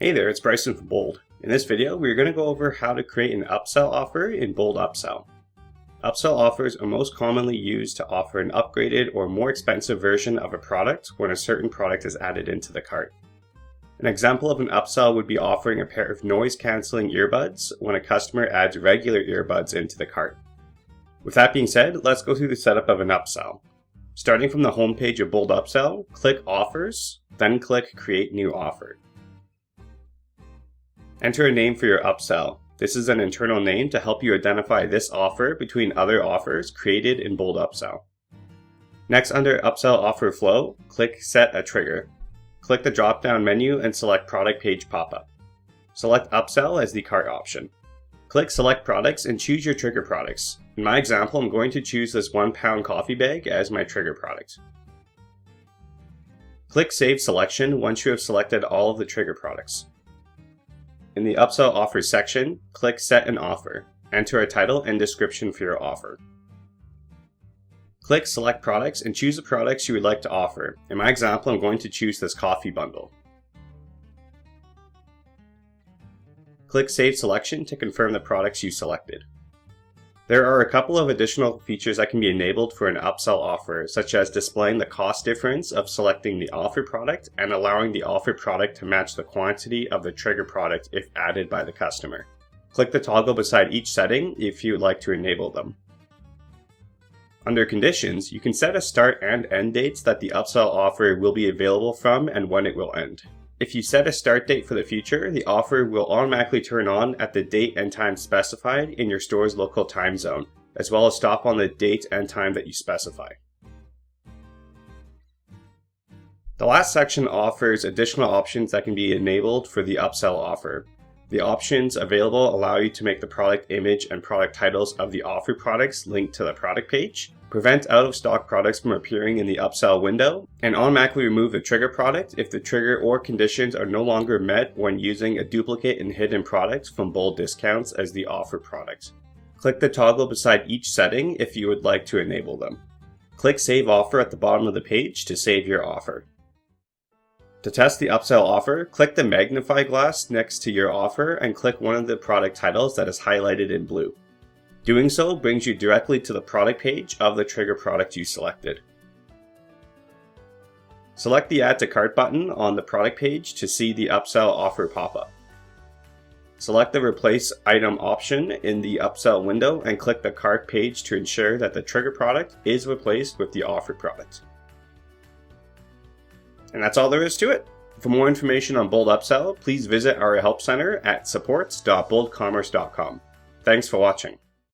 Hey there, it's Brysen from Bold. In this video, we're going to go over how to create an upsell offer in Bold Upsell. Upsell offers are most commonly used to offer an upgraded or more expensive version of a product when a certain product is added into the cart. An example of an upsell would be offering a pair of noise-canceling earbuds when a customer adds regular earbuds into the cart. With that being said, let's go through the setup of an upsell. Starting from the home page of Bold Upsell, click Offers, then click Create New Offer. Enter a name for your upsell. This is an internal name to help you identify this offer between other offers created in Bold Upsell. Next, under Upsell Offer Flow, click Set a Trigger. Click the drop-down menu and select Product Page pop-up. Select Upsell as the cart option. Click Select Products and choose your trigger products. In my example, I'm going to choose this 1 pound coffee bag as my trigger product. Click Save Selection once you have selected all of the trigger products. In the Upsell Offers section, click Set an Offer. Enter a title and description for your offer. Click Select Products and choose the products you would like to offer. In my example, I'm going to choose this coffee bundle. Click Save Selection to confirm the products you selected. There are a couple of additional features that can be enabled for an upsell offer, such as displaying the cost difference of selecting the offer product and allowing the offer product to match the quantity of the trigger product if added by the customer. Click the toggle beside each setting if you would like to enable them. Under Conditions, you can set a start and end dates that the upsell offer will be available from and when it will end. If you set a start date for the future, the offer will automatically turn on at the date and time specified in your store's local time zone, as well as stop on the date and time that you specify. The last section offers additional options that can be enabled for the upsell offer. The options available allow you to make the product image and product titles of the offer products linked to the product page, prevent out-of-stock products from appearing in the upsell window, and automatically remove the trigger product if the trigger or conditions are no longer met when using a duplicate and hidden product from Bold Discounts as the offer product. Click the toggle beside each setting if you would like to enable them. Click Save Offer at the bottom of the page to save your offer. To test the upsell offer, click the magnify glass next to your offer and click one of the product titles that is highlighted in blue. Doing so brings you directly to the product page of the trigger product you selected. Select the Add to Cart button on the product page to see the upsell offer pop-up. Select the Replace Item option in the upsell window and click the cart page to ensure that the trigger product is replaced with the offer product. And that's all there is to it. For more information on Bold Upsell, please visit our help center at supports.boldcommerce.com. Thanks for watching.